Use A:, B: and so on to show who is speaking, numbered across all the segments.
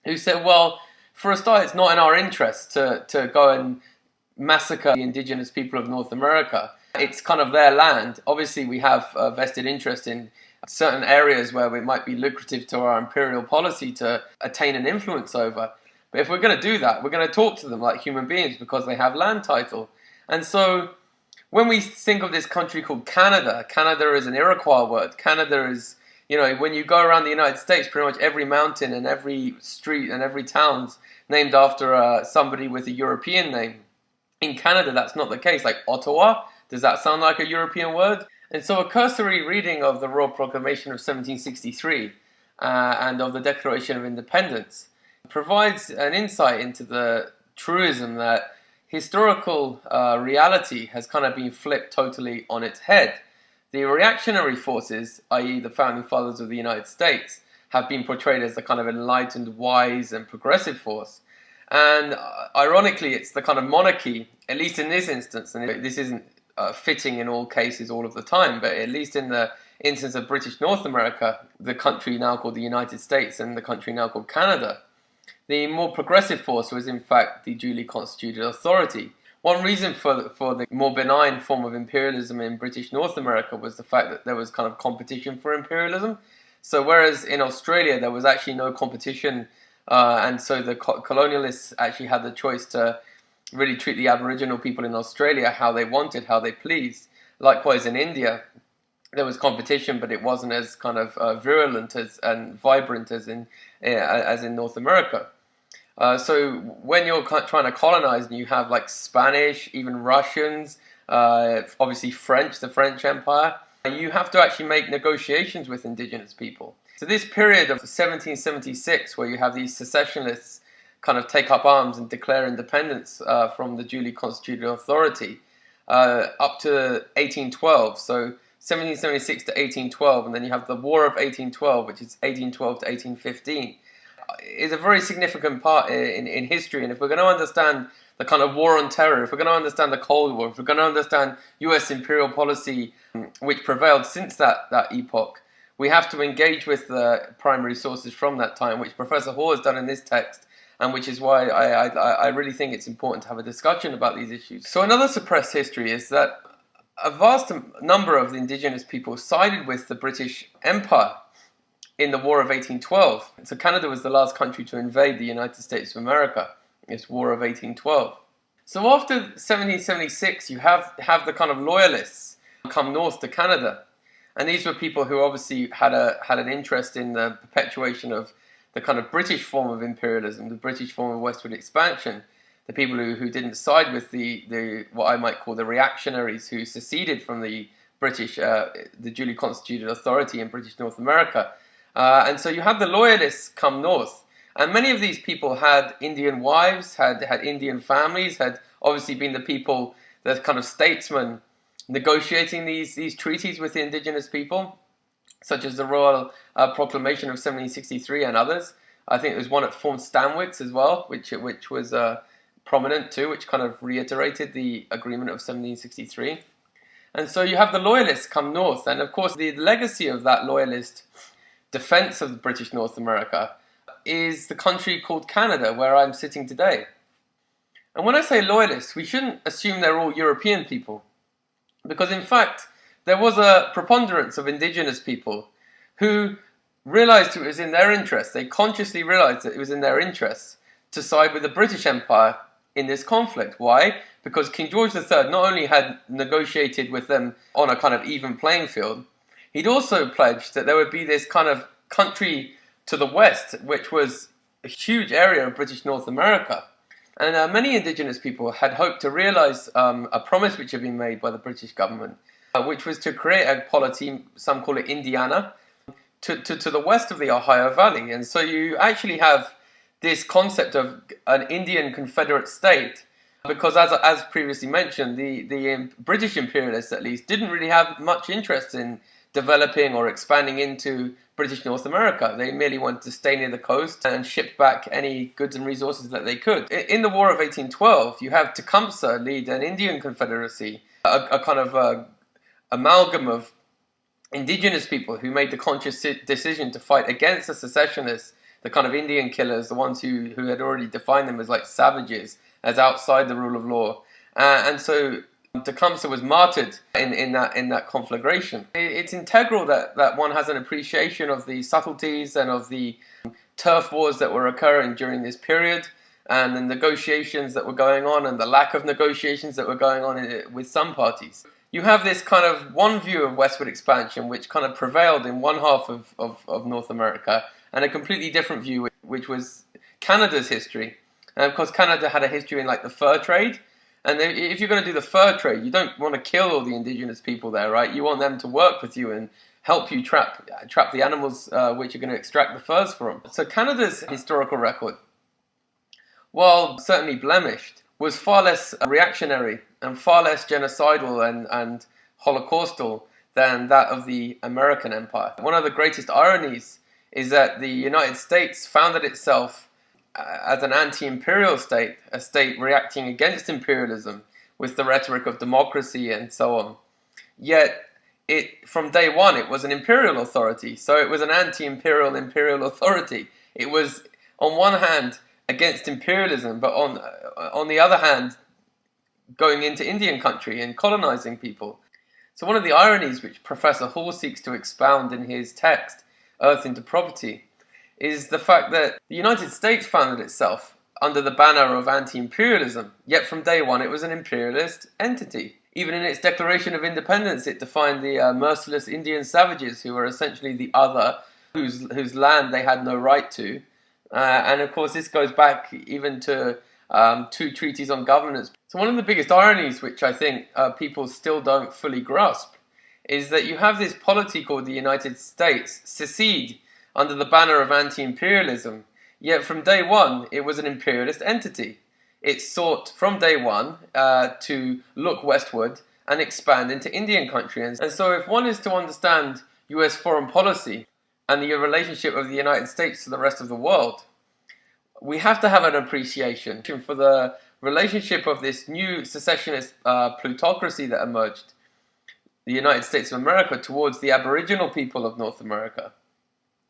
A: who said, well, for a start, it's not in our interest to go and massacre the indigenous people of North America. It's kind of their land. Obviously, we have a vested interest in certain areas where it might be lucrative to our imperial policy to attain an influence over. But if we're going to do that, we're going to talk to them like human beings because they have land title. And so when we think of this country called Canada, Canada is an Iroquois word. Canada is, when you go around the United States, pretty much every mountain and every street and every town's named after somebody with a European name. In Canada, that's not the case. Like Ottawa, does that sound like a European word? And so a cursory reading of the Royal Proclamation of 1763 and of the Declaration of Independence provides an insight into the truism that historical reality has kind of been flipped totally on its head. The reactionary forces, i.e. the founding fathers of the United States, have been portrayed as the kind of enlightened, wise and progressive force. And ironically, it's the kind of monarchy, at least in this instance, and this isn't fitting in all cases all of the time, but at least in the instance of British North America, the country now called the United States and the country now called Canada, the more progressive force was in fact the duly constituted authority. One reason for the more benign form of imperialism in British North America was the fact that there was kind of competition for imperialism. So whereas in Australia there was actually no competition, and so the colonialists actually had the choice to really treat the Aboriginal people in Australia how they wanted, how they pleased. Likewise in India, there was competition, but it wasn't as kind of virulent and vibrant as in North America. So when you're trying to colonize and you have like Spanish, even Russians, obviously French, the French Empire, you have to actually make negotiations with indigenous people. So this period of 1776, where you have these secessionists kind of take up arms and declare independence from the duly constituted authority, up to 1812. So 1776 to 1812, and then you have the War of 1812, which is 1812 to 1815. Is a very significant part in history, and if we're going to understand the kind of war on terror, if we're going to understand the Cold War, if we're going to understand US imperial policy which prevailed since that epoch, we have to engage with the primary sources from that time, which Professor Hall has done in this text, and which is why I really think it's important to have a discussion about these issues. So another suppressed history is that a vast number of the indigenous people sided with the British Empire in the War of 1812. So Canada was the last country to invade the United States of America, this War of 1812. So after 1776, you have the kind of loyalists come north to Canada. And these were people who obviously had an interest in the perpetuation of the kind of British form of imperialism, the British form of westward expansion. The people who didn't side with the what I might call the reactionaries who seceded from the British, the duly constituted authority in British North America. And so you had the loyalists come north. And many of these people had Indian wives, had Indian families, had obviously been the people, the kind of statesmen negotiating these treaties with the indigenous people, such as the Royal Proclamation of 1763 and others. I think there's one at Fort Stanwix as well, which was prominent too, which kind of reiterated the agreement of 1763. And so you have the loyalists come north, and of course the legacy of that loyalist defense of British North America is the country called Canada, where I'm sitting today. And when I say loyalists, we shouldn't assume they're all European people, because in fact there was a preponderance of indigenous people who realized it was in their interest, they consciously realized that it was in their interest to side with the British Empire in this conflict. Why? Because King George III not only had negotiated with them on a kind of even playing field, he'd also pledged that there would be this kind of country to the west, which was a huge area of British North America. And many indigenous people had hoped to realize a promise which had been made by the British government, which was to create a polity, some call it Indiana, to the west of the Ohio Valley. And so you actually have this concept of an Indian Confederate state, because as previously mentioned, the British imperialists at least didn't really have much interest in developing or expanding into British North America. They merely wanted to stay near the coast and ship back any goods and resources that they could. In the War of 1812, you have Tecumseh lead an Indian confederacy, a kind of amalgam of indigenous people who made the conscious decision to fight against the secessionists the kind of Indian killers, the ones who had already defined them as like savages, as outside the rule of law. And so Tecumseh was martyred in that conflagration. It's integral that one has an appreciation of the subtleties and of the turf wars that were occurring during this period, and the negotiations that were going on, and the lack of negotiations that were going on with some parties. You have this kind of one view of westward expansion which kind of prevailed in one half of North America, and a completely different view which was Canada's history. And of course Canada had a history in like the fur trade, and if you're going to do the fur trade, you don't want to kill all the indigenous people there, right? You want them to work with you and help you trap the animals which you're going to extract the furs from. So Canada's historical record, while certainly blemished, was far less reactionary and far less genocidal and holocaustal than that of the American empire. One of the greatest ironies is that the United States founded itself as an anti-imperial state, a state reacting against imperialism with the rhetoric of democracy and so on. Yet, from day one, it was an imperial authority, so it was an anti-imperial imperial authority. It was, on one hand, against imperialism, but on the other hand, going into Indian country and colonizing people. So one of the ironies which Professor Hall seeks to expound in his text, Earth into Property, is the fact that the United States founded itself under the banner of anti-imperialism, yet from day one it was an imperialist entity. Even in its Declaration of Independence, it defined the merciless Indian savages who were essentially the other, whose land they had no right to. And of course this goes back even to two treaties on governance. So one of the biggest ironies which I think people still don't fully grasp is that you have this polity called the United States secede under the banner of anti-imperialism, yet from day one it was an imperialist entity. It sought from day one to look westward and expand into Indian country. And so if one is to understand US foreign policy and the relationship of the United States to the rest of the world, we have to have an appreciation for the relationship of this new secessionist plutocracy that emerged, the United States of America, towards the Aboriginal people of North America.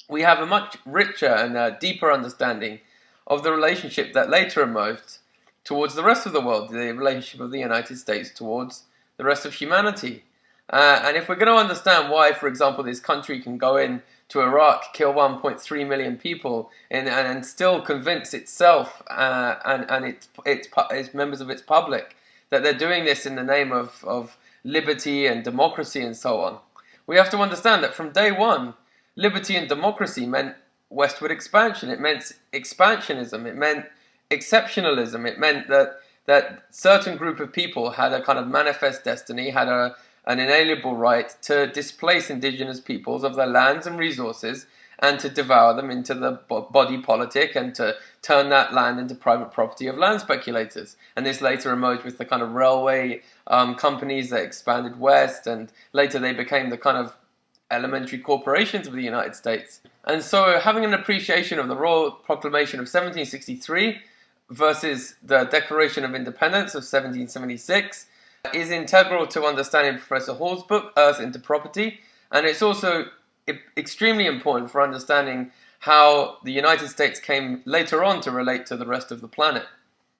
A: We have a much richer and deeper understanding of the relationship that later emerged towards the rest of the world, the relationship of the United States towards the rest of humanity. And if we're going to understand why, for example, this country can go in to Iraq, kill 1.3 million people, and still convince itself and its members of its public that they're doing this in the name of liberty and democracy and so on, we have to understand that from day one, liberty and democracy meant westward expansion. It meant expansionism. It meant exceptionalism. It meant that certain group of people had a kind of manifest destiny, had an inalienable right to displace indigenous peoples of their lands and resources and to devour them into the body politic and to turn that land into private property of land speculators. And this later emerged with the kind of railway companies that expanded west, and later they became the kind of elementary corporations of the United States. And so having an appreciation of the Royal Proclamation of 1763 versus the Declaration of Independence of 1776 is integral to understanding Professor Hall's book, Earth into Property, and it's also extremely important for understanding how the United States came later on to relate to the rest of the planet.